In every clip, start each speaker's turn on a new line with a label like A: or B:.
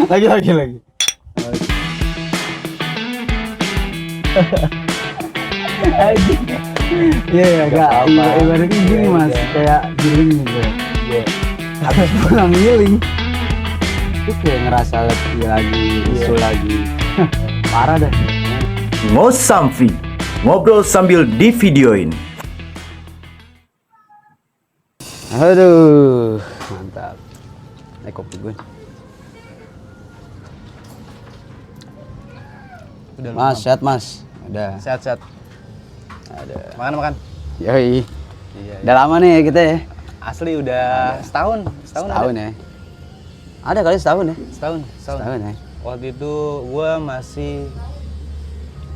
A: Lagi. Iya, agak ibaratnya gini mas, kayak giling gitu.
B: Iya.
A: Habis pulang giling, itu kayak ngerasa letih lagi, isu lagi. Parah dah.
C: Ngosamvi, ngobrol sambil divideoin.
A: Aduh, mantap. Kopi gue.
B: Udah
A: Mas, sehat mas. Udah.
B: sehat.
A: Ada.
B: Makan.
A: Yoi.
B: Iya.
A: Udah lama nih kita ya.
B: Asli udah setahun
A: Setahun
B: ada?
A: ya. Ada kali setahun ya.
B: Setahun.
A: Setahun ya.
B: Waktu itu gua masih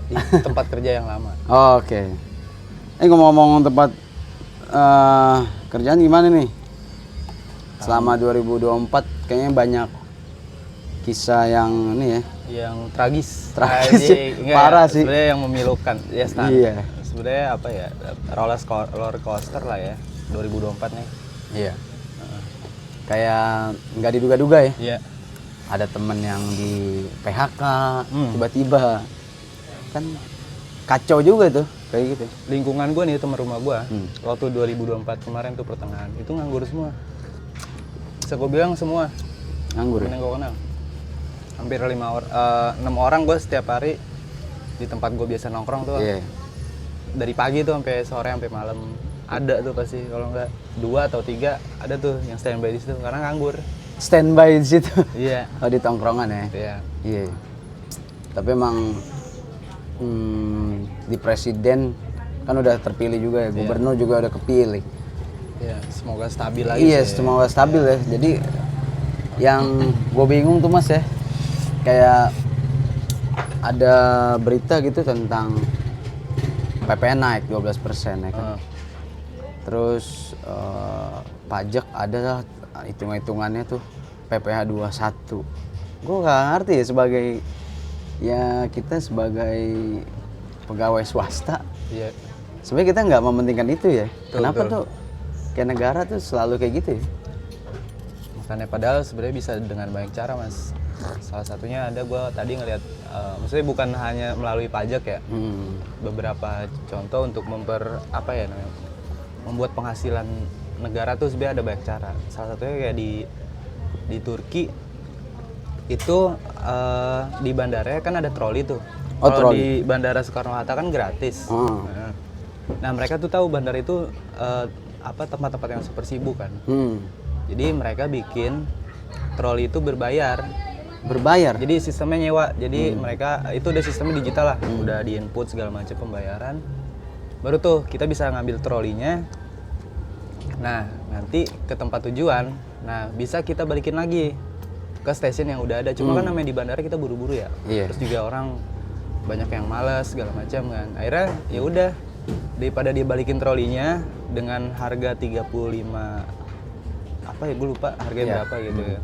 B: di tempat kerja yang lama.
A: Oke. Ngomong-ngomong tempat kerjaan gimana nih? Selama 2024 kayaknya banyak kisah yang ini ya.
B: Yang tragis.
A: Tragis sih, parah sih.
B: Sebenarnya yang memilukan. Ya Stan.
A: Iya.
B: Sebenarnya apa ya? Roller coaster lah ya 2024 nih.
A: Iya. Kayak nggak diduga-duga ya.
B: Iya.
A: Ada temen yang di PHK tiba-tiba. Kan kacau juga tuh kayak gitu.
B: Lingkungan gua nih teman rumah gua waktu 2024 kemarin tuh pertengahan itu nganggur semua. Bisa gua bilang semua
A: Nganggur
B: temen
A: ya?
B: yang gua kenal. Hampir 6 orang gua setiap hari di tempat gua biasa nongkrong tuh.
A: Iya.
B: Dari pagi tuh sampai sore sampai malam ada tuh pasti, kalau enggak 2 atau 3 ada tuh yang standby di situ karena nganggur.
A: Standby di situ.
B: Iya.
A: Oh, di tongkrongan ya.
B: Iya.
A: Iya. Tapi emang di presiden kan udah terpilih juga ya, gubernur juga udah kepilih.
B: Iya, semoga stabil lagi.
A: Iya,
B: sih.
A: semoga stabil ya. Jadi yang gue bingung tuh mas ya, kayak ada berita gitu tentang PPN naik 12% ya kan. Terus pajak ada lah hitung-hitungannya tuh PPh 21. Gue nggak ngerti ya sebagai kita sebagai pegawai swasta.
B: Iya.
A: Sebenarnya kita nggak mementingkan itu ya. Kenapa
B: betul.
A: tuh kayak negara tuh selalu kayak gitu ya?
B: Makanya padahal sebenarnya bisa dengan banyak cara mas. Salah satunya ada gue tadi ngelihat, maksudnya bukan hanya melalui pajak ya. Beberapa contoh untuk membuat penghasilan negara tuh sebenarnya ada banyak cara. Salah satunya kayak di Turki itu di bandara kan ada troli tuh.
A: Oh,
B: Kalau
A: troli.
B: di Bandara Soekarno-Hatta kan gratis. Nah mereka tuh tahu bandara itu tempat-tempat yang super sibuk kan. Jadi mereka bikin troli itu berbayar.
A: Berbayar?
B: Jadi sistemnya nyewa. Jadi mereka itu udah sistemnya digital lah. Udah di input segala macam pembayaran. Baru tuh kita bisa ngambil trolinya. Nah nanti ke tempat tujuan. Nah bisa kita balikin lagi ke stasiun yang udah ada. Cuma kan namanya di bandara kita buru-buru ya.
A: Iya.
B: Terus juga orang banyak yang malas segala macam kan. Akhirnya ya udah, daripada dia balikin trolinya dengan harga 35 apa ya gue lupa harganya berapa gitu ya.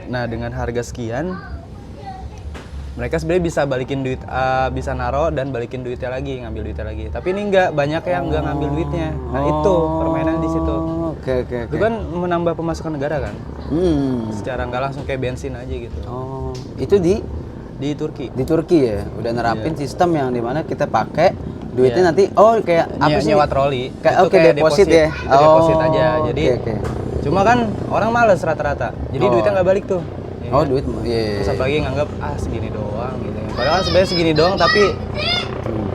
B: Nah dengan harga sekian mereka sebenarnya bisa balikin duit, bisa naro dan balikin duitnya lagi, ngambil duitnya lagi. Tapi ini banyak yang nggak ngambil duitnya. Nah itu permainan di situ.
A: Oke.
B: Itu kan menambah pemasukan negara kan. Secara nggak langsung kayak bensin aja gitu.
A: Oh, itu di
B: Turki.
A: Di Turki ya, udah nerapin sistem yang dimana kita pakai duitnya nanti kayak apa sih?
B: Nyewa troli.
A: Kayak
B: Itu kayak
A: deposit ya.
B: Itu deposit aja. Jadi
A: oke.
B: cuma kan orang males rata-rata. Jadi duitnya nggak balik tuh. Ya kan?
A: Duit
B: Terus apalagi nganggap segini doang gitu. Padahal sebenarnya segini doang tapi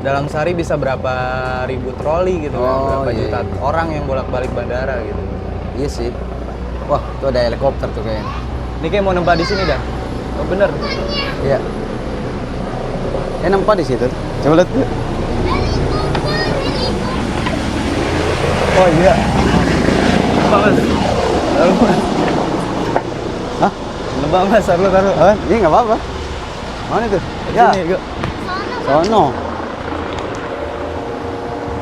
B: dalam sehari bisa berapa ribu troli gitu kan. Berapa juta orang yang bolak-balik bandara gitu.
A: Iya sih. Wah, tuh ada helikopter tuh kayaknya.
B: Ini kayak mau nembak di sini dah. Oh bener.
A: Iya. Nampak di situ. Coba lihat. Oh iya.
B: Nembak mas.
A: Hah?
B: Nembak mas, taruh.
A: Ini nggak apa-apa. Mana itu?
B: Sini, yuk.
A: Sono.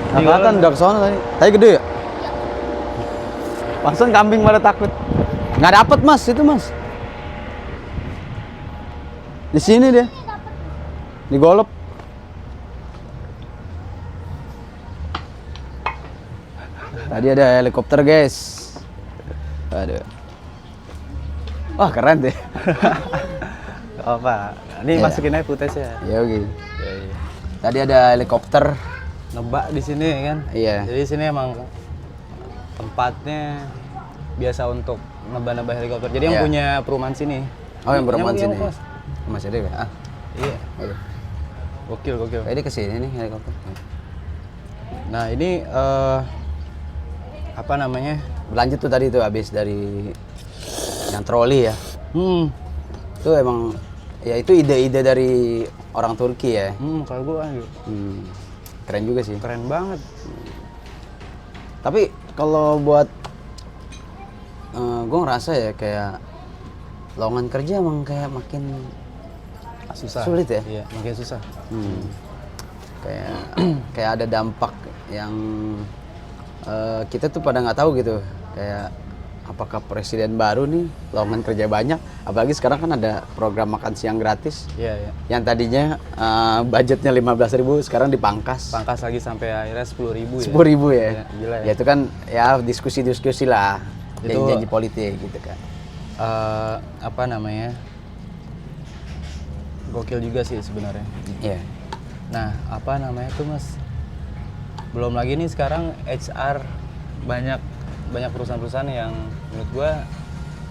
B: Di
A: Kelihatan
B: mana?
A: udah ke sono tadi. Tadi gede ya? Langsung kambing pada takut. Nggak dapet mas, itu mas. Di sini dia. Di golop. Tadi ada helikopter guys. Aduh. Wah keren deh.
B: Gak apa. Ini
A: Iya.
B: masukin aja footage-nya.
A: Ya oke.
B: Ya, iya.
A: Tadi ada helikopter.
B: Nebak di sini kan.
A: Iya.
B: Jadi sini emang tempatnya biasa untuk nebak-nebak helikopter. Jadi yang
A: Iya.
B: punya perumahan sini.
A: Oh yang perumahan
B: yang
A: sini.
B: kos.
A: Masih ada ya? Ah.
B: Iya.
A: Oke.
B: Gokil, gokil.
A: Kayak dia kesini nih helikopter.
B: Nah ini apa namanya?
A: Berlanjut tuh tadi tuh habis dari yang troli ya. Itu emang ya itu ide-ide dari orang Turki ya.
B: Kalau gue
A: Keren juga sih.
B: keren banget.
A: Tapi kalau buat gue ngerasa ya kayak lowongan kerja emang kayak makin
B: Susah.
A: sulit ya.
B: Iya, makin susah.
A: Kayak kayak ada dampak yang kita tuh pada nggak tahu gitu. Kayak apakah presiden baru nih lowongan kerja banyak, apalagi sekarang kan ada program makan siang gratis
B: Iya, iya.
A: yang tadinya budgetnya 15.000 sekarang dipangkas
B: Pangkas lagi sampai akhirnya 10.000 ya.
A: 10.000 ya.
B: Iya, gila ya.
A: Ya itu kan ya diskusi-diskusi lah,
B: Itu-
A: janji-janji politik gitu kan.
B: Apa namanya? Gokil juga sih sebenarnya.
A: Iya.
B: Nah, apa namanya tuh Mas? Belum lagi nih sekarang HR banyak perusahaan-perusahaan yang menurut gua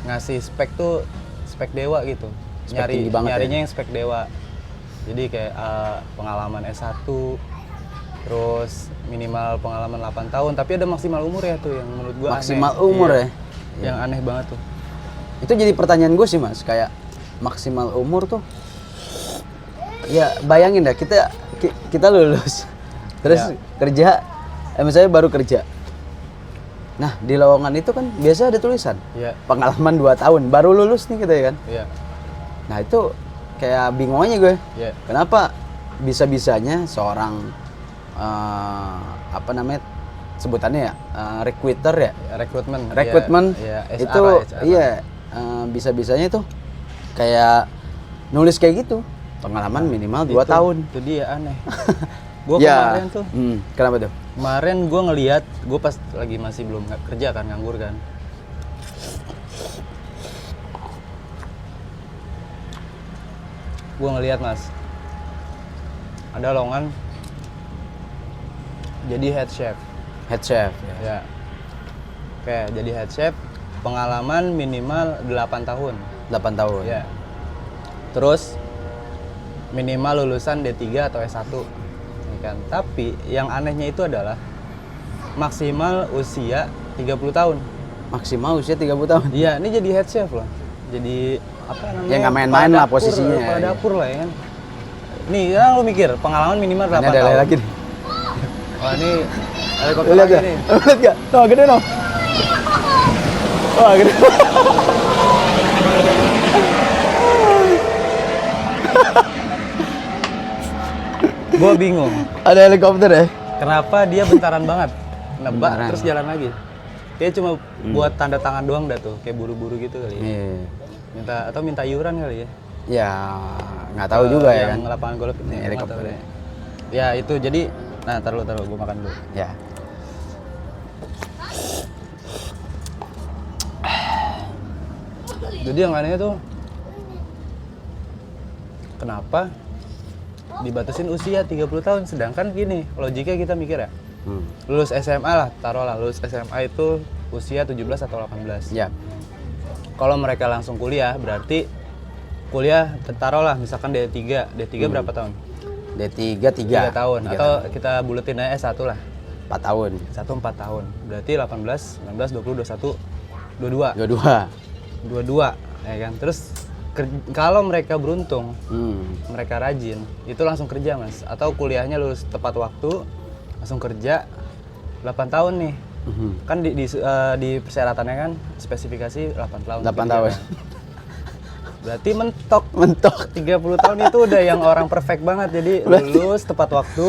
B: ngasih spek tuh spek dewa gitu.
A: Spek tinggi banget
B: Nyarinya
A: ya?
B: yang spek dewa. Jadi kayak pengalaman S1 terus minimal pengalaman 8 tahun, tapi ada maksimal umur ya tuh yang menurut gua
A: Maksimal
B: aneh.
A: umur
B: Iya.
A: ya?
B: Yang aneh banget tuh.
A: Itu jadi pertanyaan gue sih Mas, kayak maksimal umur tuh ya bayangin dah kita lulus terus
B: Ya.
A: kerja, misalnya baru kerja. Nah di lowongan itu kan biasa ada tulisan
B: Iya.
A: pengalaman 2 tahun baru lulus nih kita ya kan.
B: Iya.
A: Nah itu kayak bingung aja gue,
B: Iya.
A: kenapa bisa-bisanya seorang apa namanya sebutannya ya, recruiter ya, rekrutmen
B: Iya,
A: itu
B: SR.
A: iya, bisa-bisanya tuh kayak nulis kayak gitu pengalaman minimal 2 tahun.
B: Itu dia aneh. Gua
A: Ya.
B: kemarin tuh
A: Kenapa tuh?
B: Kemarin gue ngeliat, gue pas lagi masih belum kerja kan, nganggur kan. Gue ngeliat Mas, ada lowongan jadi head chef.
A: Head chef ya.
B: Ya. Oke, jadi head chef, pengalaman minimal 8 tahun.
A: 8 tahun.
B: Ya. Terus minimal lulusan D3 atau S1. Ya kan? Tapi yang anehnya itu adalah maksimal usia 30 tahun.
A: Maksimal usia 30 tahun.
B: Iya, ini jadi head chef loh. Jadi apa namanya?
A: Ya, nggak main-main
B: kepala
A: lah
B: dapur,
A: posisinya.
B: Kepala dapur lah ya kan. Nih, ya lu mikir pengalaman minimal 8
A: Ini ada
B: tahun.
A: lagi nih.
B: Wah, ini
A: Lu
B: helikopter
A: lihat
B: lagi
A: gak?
B: nih.
A: Lu lihat gak? Tuh gede dong. Wah gede.
B: Gua bingung.
A: Ada helikopter ya?
B: Kenapa dia bentaran banget? Nebak
A: Bentaran.
B: terus jalan lagi. Kayak cuma buat tanda tangan doang dah tuh, kayak buru-buru gitu kali ya.
A: Iya.
B: Minta iuran kali ya.
A: Ya nggak tahu juga ya kan.
B: Yang lapangan golf itu.
A: Ini
B: ya,
A: helikopter
B: nggak tahu
A: ya.
B: deh. Ya itu jadi, nah taruh gue makan dulu.
A: Ya.
B: Jadi yang anehnya tuh, kenapa dibatasin usia 30 tahun, sedangkan gini, logiknya kita mikir ya, lulus SMA lah, taruhlah lulus SMA itu usia 17 atau 18.
A: Ya.
B: Kalau mereka langsung kuliah, berarti kuliah taruhlah misalkan D3 berapa tahun?
A: D3
B: 3 tahun.
A: 3
B: Atau kita buletin aja S1 lah.
A: 4 tahun.
B: 1 4 tahun. Berarti 18, 19, 20, 21, 22. 22, ya kan? Terus kalau mereka beruntung, mereka rajin, itu langsung kerja, Mas. Atau kuliahnya lulus tepat waktu, langsung kerja 8 tahun nih. Kan di persyaratannya kan spesifikasi 8 tahun.
A: 8
B: kerja,
A: tahun.
B: kan? Berarti mentok.
A: Mentok.
B: 30 tahun itu udah yang orang perfect banget. Jadi lulus tepat waktu,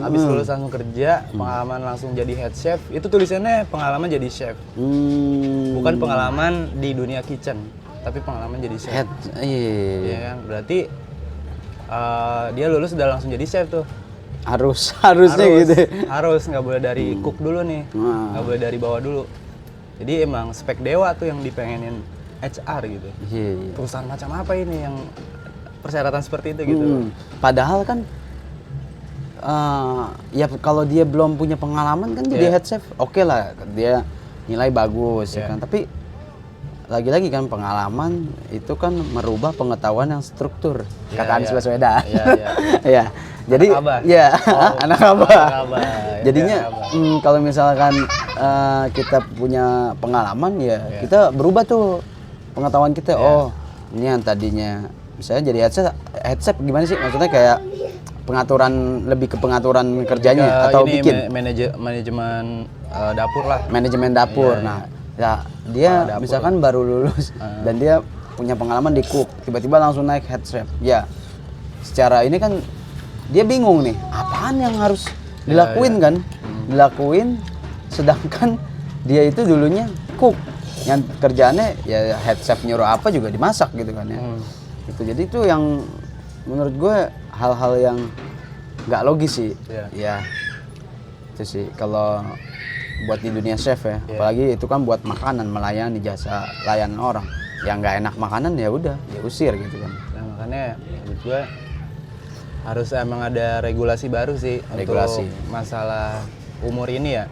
B: habis lulus langsung kerja, pengalaman langsung jadi head chef. Itu tulisannya pengalaman jadi chef. Bukan pengalaman di dunia kitchen, tapi pengalaman jadi chef.
A: Head. Iya.
B: Iya kan? Berarti dia lulus udah langsung jadi chef tuh.
A: Harusnya gitu.
B: Harus, nggak boleh dari cook dulu nih.
A: Nah.
B: Nggak boleh dari bawah dulu. Jadi emang spek dewa tuh yang dipengenin HR gitu.
A: Iya.
B: Perusahaan macam apa ini yang persyaratan seperti itu gitu.
A: Padahal kan ya kalau dia belum punya pengalaman kan jadi head chef oke lah, dia nilai bagus ya kan, tapi lagi-lagi kan pengalaman itu kan merubah pengetahuan yang struktur, kata Anies Baswedan. Ya, jadi ya anak abah. Jadinya kalau misalkan kita punya pengalaman ya kita berubah tuh pengetahuan kita. Oh ini yang tadinya misalnya jadi head chef gimana sih, maksudnya kayak pengaturan, lebih ke pengaturan kerjanya atau
B: ini
A: bikin
B: manajemen dapur lah.
A: Manajemen dapur. Nah, ya dia misalkan baru lulus dan dia punya pengalaman di cook, tiba-tiba langsung naik head chef. Ya, secara ini kan dia bingung nih, apaan yang harus dilakuin kan? Dilakuin, sedangkan dia itu dulunya cook, yang kerjaannya ya head chef, nyuruh apa juga dimasak gitu kan ya. Itu jadi itu yang menurut gue hal-hal yang nggak logis sih. Ya itu sih kalau buat di dunia chef ya, apalagi itu kan buat makanan, melayani, jasa layanan orang yang nggak enak makanan ya udah ya usir gitu kan.
B: Nah makanya menurut gue harus emang ada regulasi baru sih untuk masalah umur ini ya.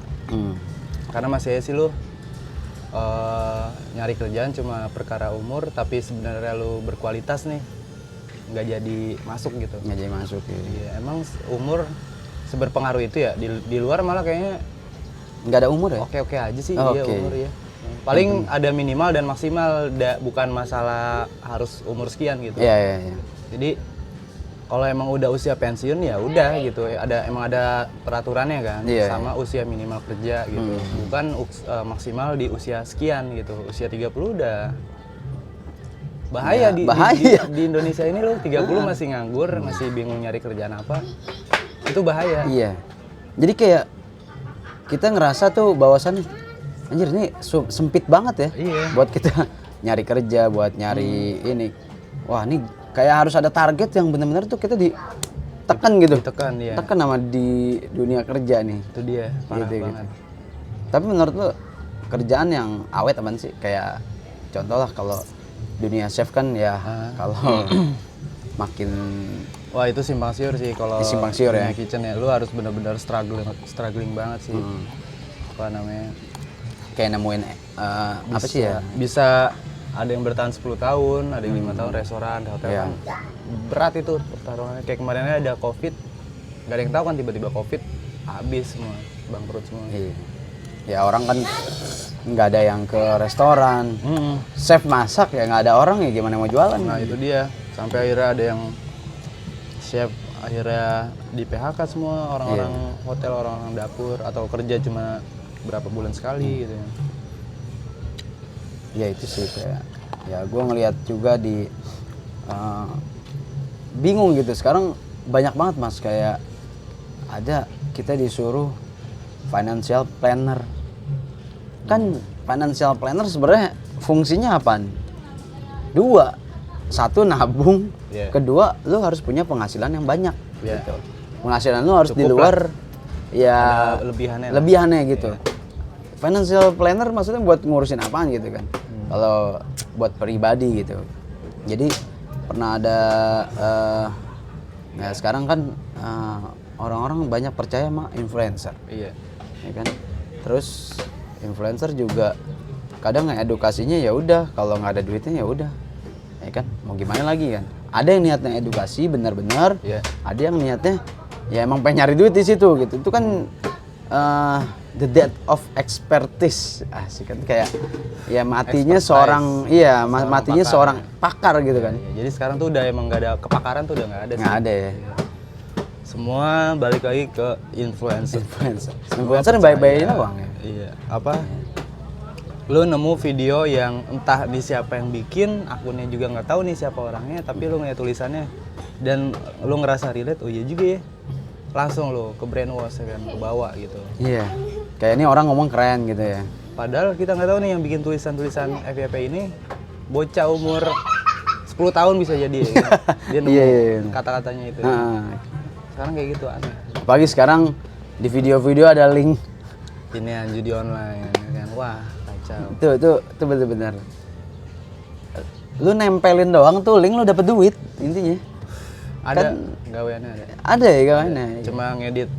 B: Karena masih sih lu nyari kerjaan cuma perkara umur, tapi sebenarnya lu berkualitas nih nggak jadi masuk gitu.
A: Nggak jadi masuk ya.
B: Iya, emang umur seberpengaruh itu ya, di luar malah kayaknya
A: nggak ada umur ya?
B: Oke aja sih. Iya umur ya. Paling ada minimal dan maksimal, bukan masalah harus umur sekian gitu.
A: Iya.
B: Jadi kalau emang udah usia pensiun ya udah gitu. Emang ada peraturannya kan, sama usia minimal kerja gitu. Bukan maksimal di usia sekian gitu. Usia 30 udah bahaya, di Indonesia ini lo 30 masih nganggur, masih bingung nyari kerjaan apa. Itu bahaya. Iya.
A: Jadi kayak kita ngerasa tuh bahwasannya anjir ini sempit banget ya.
B: Iya.
A: Buat kita nyari kerja, buat nyari ini. Wah, ini kayak harus ada target yang benar-benar tuh kita ditekan gitu.
B: Ditekan ya.
A: Tekan sama di dunia kerja nih.
B: Itu dia, parah
A: gitu,
B: banget.
A: Gitu. Tapi menurut lu kerjaan yang awet apaan sih? Kayak contoh lah kalau dunia chef kan ya kalau makin
B: wah itu simpang siur sih kalau
A: simpang siur ya
B: kitchen ya, lu harus benar-benar struggling banget sih. Apa namanya,
A: kayak nemuin apa sih ya,
B: bisa ada yang bertahan 10 tahun, ada yang 5 tahun restoran, hotel kan berat itu pertaruhannya. Kayak kemarinnya ada covid, nggak ada yang tahu kan, tiba-tiba covid habis semua, bangkrut semua.
A: Ya orang kan nggak ada yang ke restoran, chef masak ya nggak ada orang ya gimana mau jualan.
B: Nah itu dia, sampai akhirnya ada yang chef akhirnya di PHK semua, orang-orang hotel, orang-orang dapur, atau kerja cuma berapa bulan sekali gitu ya.
A: Ya itu sih kayak ya gue ngelihat juga di bingung gitu sekarang banyak banget mas, kayak ada kita disuruh financial planner. Kan financial planner sebenarnya fungsinya apaan? Dua, satu nabung, kedua lu harus punya penghasilan yang banyak gitu. Penghasilan lu harus cukup di luar ya lebihannya gitu. Financial planner maksudnya buat ngurusin apaan gitu kan. Kalau buat pribadi gitu. Jadi pernah ada ya sekarang kan orang-orang banyak percaya sama influencer. Ya kan? Terus influencer juga kadang edukasinya ya udah, kalau nggak ada duitnya ya udah, ya kan mau gimana lagi kan. Ada yang niatnya edukasi benar-benar, ada yang niatnya ya emang pengen nyari duit di situ gitu. Itu kan the death of expertise, asik kan, kayak ya matinya seorang matinya seorang pakar gitu kan.
B: Jadi sekarang tuh udah emang nggak ada kepakaran, tuh udah nggak ada.
A: Nggak ada ya.
B: Semua balik lagi ke influencer yang
A: baik-baikin uang ya.
B: Iya. Apa? Lu nemu video yang entah di siapa yang bikin, akunnya juga nggak tahu nih siapa orangnya, tapi lu ngeliat tulisannya dan lu ngerasa relate, oh iya juga ya. Langsung lu ke brainwash ya kan, ke bawah gitu.
A: Iya. Kayak ini orang ngomong keren gitu ya.
B: Padahal kita nggak tahu nih yang bikin tulisan-tulisan FYP ini bocah umur 10 tahun bisa jadi ya. Dia nemu kata-katanya itu. Sekarang kayak gitu aneh.
A: Apalagi sekarang di video-video ada link
B: ini judi online kan. Wah, kacau.
A: Itu benar-benar. lu nempelin doang tuh link lu dapet duit intinya.
B: Ada gaweannya ada.
A: Ada ya kawannya.
B: Cuma ngedit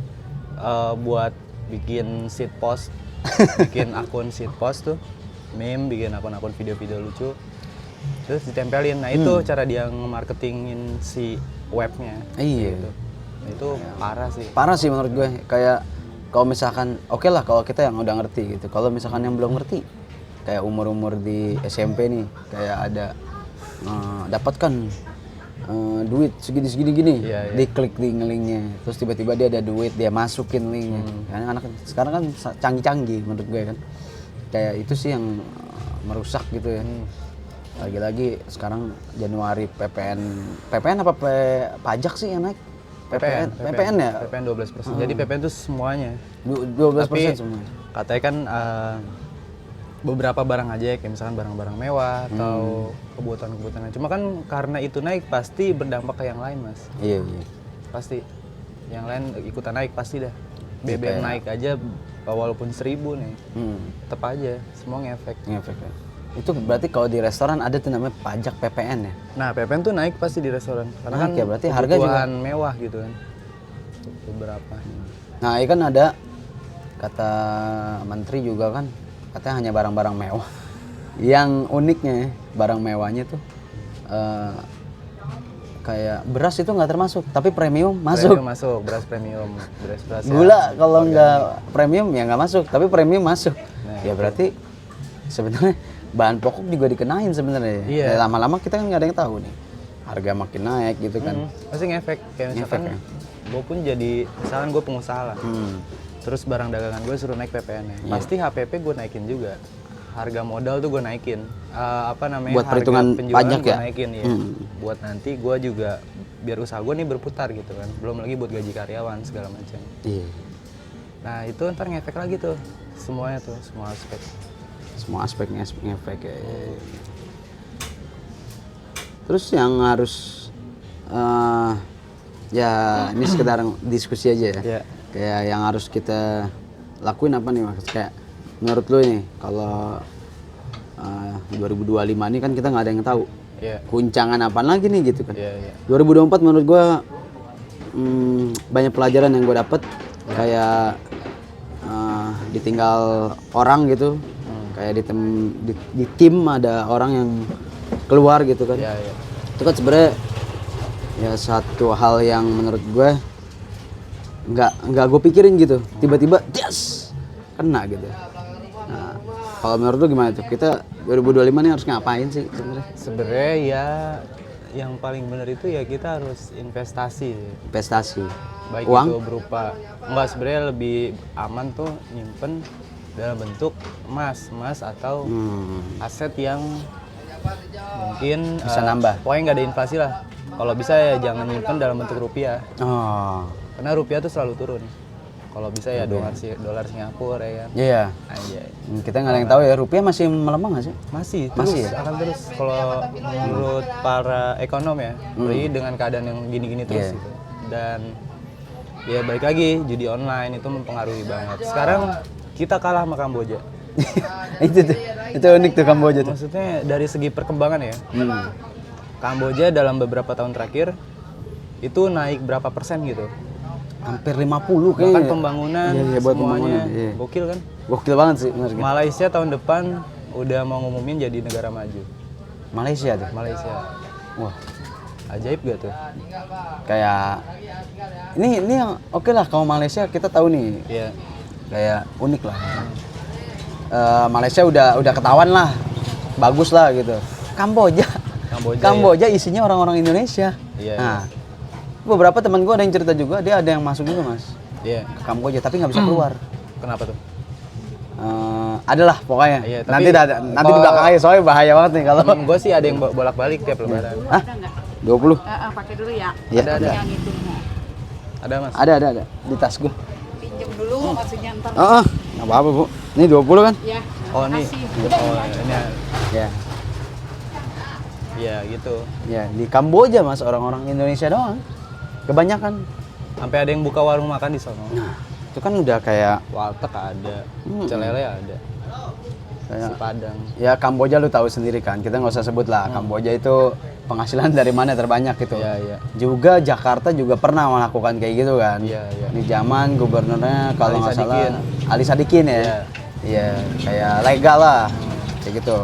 B: buat bikin seed post, bikin akun seed post tuh, meme, bikin akun-akun video-video lucu, terus ditempelin. Nah itu cara dia nge-marketingin si webnya.
A: Iya.
B: Gitu. Itu parah sih.
A: Parah sih menurut gue. Kayak kalau misalkan oke lah kalau kita yang udah ngerti gitu. Kalau misalkan yang belum ngerti, kayak umur-umur di SMP nih, kayak ada dapatkan duit segini gini,
B: Iya.
A: diklik di linknya, terus tiba-tiba dia ada duit, dia masukin linknya. Karena anak sekarang kan canggih-canggih menurut gue kan, kayak itu sih yang merusak gitu ya. Lagi-lagi sekarang Januari PPN apa pajak sih yang naik? PPN ya?
B: PPN 12%. Jadi PPN itu semuanya.
A: 12%
B: Tapi
A: semua.
B: katanya kan beberapa barang aja kayak misalkan barang-barang mewah atau kebutuhan-kebutuhan. Cuma kan karena itu naik pasti berdampak ke yang lain, Mas.
A: Iya.
B: Pasti. Yang lain ikutan naik pasti dah. BBM naik aja walaupun 1.000 nih. Tetap aja semua ngefek.
A: Ngefek ya. Itu berarti kalau di restoran ada tuh namanya pajak PPN ya?
B: Nah, PPN tuh naik pasti di restoran. Karena
A: Naik
B: kan
A: ya, berarti harga juga
B: kebutuhan mewah gitu kan. Beberapa.
A: Nah, ini kan ada kata menteri juga kan, katanya hanya barang-barang mewah. Yang uniknya barang mewahnya tuh kayak beras itu nggak termasuk, tapi premium masuk.
B: Premium masuk, beras premium, beras
A: Gula kalau nggak premium ya nggak masuk, tapi premium masuk.
B: Nah,
A: Ya berarti sebenarnya bahan pokok juga dikenain sebenarnya.
B: Iya.
A: Ya, lama-lama kita kan nggak ada yang tahu nih, harga makin naik gitu kan.
B: pasti ngefek. Kayak misalkan
A: Ngefek, ya?
B: gue pun jadi, misalkan gue pengusaha lah. Terus barang dagangan gue suruh naik PPN-nya. Pasti HPP gue naikin juga. Harga modal tuh gue naikin. Apa namanya?
A: Buat
B: harga
A: perhitungan
B: penjualan
A: pajak
B: gue
A: ya?
B: naikin ya. Buat nanti gue juga biar usaha gue nih berputar gitu kan. Belum lagi buat gaji karyawan segala macam.
A: Iya.
B: Nah itu ntar ngefek lagi tuh. Semuanya tuh, semua aspek.
A: Semua aspek ngefek ya. Terus yang harus ya ini sekedar diskusi aja ya.
B: Iya.
A: Kayak yang harus kita lakuin apa nih Mas? Kayak menurut lu nih kalau 2025 ini kan kita nggak ada yang tahu.
B: Iya.
A: Guncangan apa lagi nih gitu kan.
B: Iya.
A: 2024 menurut gua banyak pelajaran yang gue dapet kayak ditinggal orang gitu. Kayak di tim ada orang yang keluar gitu kan.
B: Iya.
A: Itu kan sebenarnya ya satu hal yang menurut gue nggak gue pikirin gitu. Tiba-tiba yes kena gitu. Nah, kalau menurut lu gimana tuh? Kita 2025 ini harus ngapain sih sebenarnya?
B: Sebenarnya ya yang paling benar itu ya kita harus investasi.
A: Investasi.
B: Baik
A: Uang?
B: itu berupa sebenarnya lebih aman tuh nyimpen dalam bentuk emas atau aset yang mungkin
A: Bisa nambah.
B: pokoknya nggak ada inflasi lah. Kalau bisa ya jangan nyimpen dalam bentuk rupiah,
A: Oh.
B: karena rupiah tuh selalu turun. Kalau bisa ya dolar Singapura ya kan.
A: Iya.
B: Anjay.
A: Kita nggak ada yang tahu ya, rupiah masih melemah nggak sih?
B: Masih
A: ya?
B: akan terus kalau menurut para ekonom ya, apalagi dengan keadaan yang gini-gini terus gitu. Dan ya balik lagi judi online itu mempengaruhi banget. Sekarang kita kalah sama Kamboja.
A: itu unik tuh Kamboja tuh.
B: Maksudnya dari segi perkembangan ya. Kamboja dalam beberapa tahun terakhir itu naik berapa persen gitu.
A: Hampir 50 kayaknya.
B: Bahkan pembangunan
A: Iya, buat
B: semuanya
A: pembangunan. Iya.
B: gokil kan.
A: Gokil banget sih benar gitu.
B: Malaysia tahun depan udah mau ngumumin jadi negara maju.
A: Malaysia tuh.
B: Malaysia.
A: Wah,
B: Ajaib gak tuh?
A: kayak ini yang oke lah kalau Malaysia kita tahu nih.
B: Iya.
A: Kayak unik lah. Malaysia udah ketahuan lah. Bagus lah gitu. Kamboja isinya orang-orang Indonesia.
B: Iya,
A: Nah, beberapa teman gue ada yang cerita juga, dia ada yang masuk juga Mas
B: Iya.
A: ke Kamboja, tapi nggak bisa keluar.
B: Kenapa tuh?
A: Adalah pokoknya.
B: Iya, tapi
A: nanti di belakang aja soalnya bahaya banget nih kalau.
B: Gue sih ada yang bolak-balik tiap lebaran.
A: Hah? 20?
D: Pakai dulu ya.
A: Iya,
B: Ada.
D: Yang itu.
B: Ada mas?
A: Ada di tas gue.
D: Pinjem dulu maksudnya ntar.
A: Nggak apa-apa Bu. Ini 20 kan?
D: Ya.
B: Oh ini.
D: Makasih.
B: Oh ini.
A: Ya.
B: Ya gitu.
A: Ya, di Kamboja Mas orang-orang Indonesia doang. Kebanyakan.
B: Sampai ada yang buka warung makan di sana.
A: Nah, itu kan udah kayak
B: Warteg ada, celele ada. Si Padang.
A: Ya Kamboja lu tahu sendiri kan, kita nggak usah sebut lah. Kamboja itu penghasilan dari mana terbanyak gitu.
B: Iya, iya.
A: Juga Jakarta juga pernah melakukan kayak gitu kan.
B: Iya, iya.
A: Di zaman gubernurnya kalau
B: Ali
A: nggak salah
B: Sadikin.
A: Ali Sadikin ya.
B: Iya.
A: Iya, kayak legal lah, kayak gitu.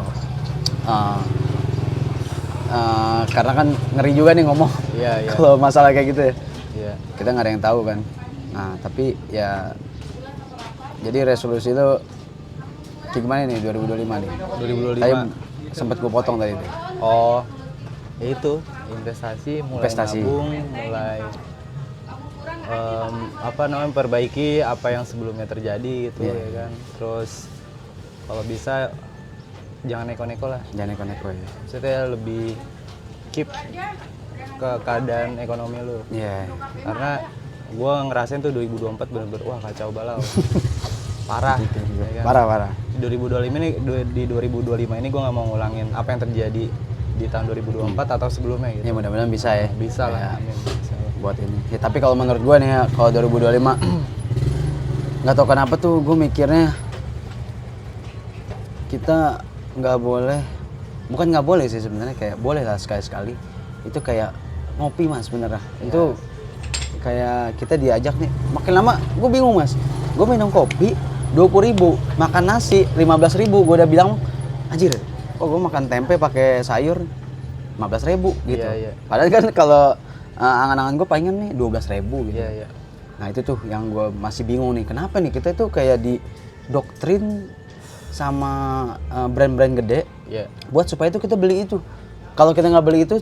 A: Karena kan ngeri juga nih ngomong
B: Iya, iya.
A: kalau masalah kayak gitu ya.
B: Iya.
A: Kita nggak ada yang tahu kan. Nah tapi ya jadi resolusi itu kayak gimana nih 2025 nih?
B: 2025.
A: Tadi sempet gue potong tadi itu.
B: Oh, ya itu investasi, mulai
A: Investasi.
B: nabung, mulai memperbaiki apa yang sebelumnya terjadi gitu
A: Iya.
B: ya kan. Terus kalau bisa jangan neko-neko lah.
A: Jangan neko-neko ya.
B: Maksudnya lebih keep ke keadaan ekonomi lu.
A: Iya.
B: Karena gue ngerasain tuh 2024 bener-bener wah kacau balau. Parah. Ya kan?
A: Parah.
B: Di 2025 ini gue nggak mau ngulangin apa yang terjadi di tahun 2024 atau sebelumnya gitu.
A: Ya mudah-mudahan bisa ya.
B: Bisa lah.
A: Ya,
B: Amin. Bisa lah.
A: buat ini. Ya, tapi kalau menurut gue nih ya, kalau 2025 nggak tahu kenapa tuh gue mikirnya kita nggak boleh, bukan nggak boleh sih sebenarnya, kayak boleh lah sekali-sekali itu kayak ngopi mas benernya. Itu kayak kita diajak nih, makin lama gue bingung mas, gue minum kopi 20.000, makan nasi 15.000, gue udah bilang anjir, kok gue makan tempe pakai sayur 15.000 gitu.
B: Iya, iya.
A: Padahal kan kalau angan-angan gue pengen nih 12.000 gitu.
B: Iya, iya.
A: Nah itu tuh yang gue masih bingung nih, kenapa nih kita tuh kayak di doktrin sama brand-brand gede
B: Iya.
A: buat supaya itu kita beli itu. Kalau kita nggak beli itu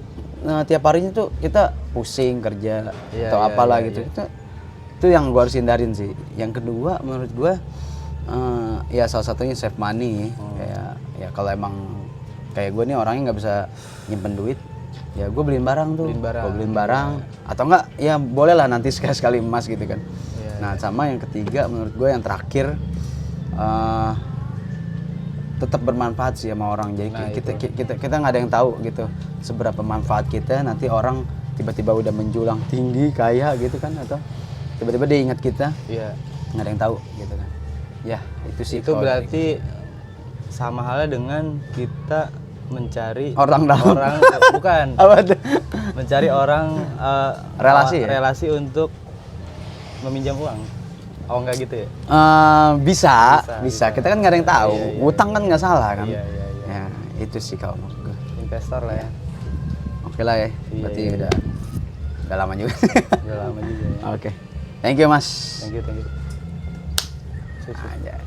A: tiap harinya tuh kita pusing kerja
B: Iya,
A: atau
B: iya,
A: apalah
B: iya,
A: gitu.
B: iya.
A: Itu yang gue harus hindarin sih. Yang kedua menurut gue ya salah satunya save money. Kayak ya kalau emang kayak gue nih orangnya nggak bisa nyimpen duit, ya gue beliin barang tuh. Gue beliin barang atau enggak ya boleh lah nanti sekali-sekali emas gitu kan.
B: Iya,
A: Nah sama yang ketiga menurut gue yang terakhir tetap bermanfaat sih sama orang. Jadi
B: Nah,
A: kita nggak ada yang tahu gitu seberapa manfaat kita, nanti orang tiba-tiba udah menjulang tinggi kaya gitu kan, atau tiba-tiba dia ingat kita,
B: Iya.
A: nggak ada yang tahu gitu kan. Ya itu sih.
B: Itu
A: kalau
B: berarti sama halnya dengan kita mencari
A: Orang dalam.
B: bukan
A: apa tuh?
B: mencari orang
A: Relasi ya?
B: relasi untuk meminjam uang. Oh enggak gitu ya?
A: Bisa.
B: Bisa.
A: Kita kan nggak ada yang tahu.
B: Iya, iya,
A: Utang kan nggak salah kan.
B: Iya, iya, iya.
A: Ya itu sih kalau menurut gue.
B: Investor lah ya.
A: Oke lah ya.
B: Iya,
A: Berarti
B: iya.
A: udah lama juga.
B: Udah lama juga ya.
A: Oke. Thank you mas.
B: Thank you.
A: Anjay.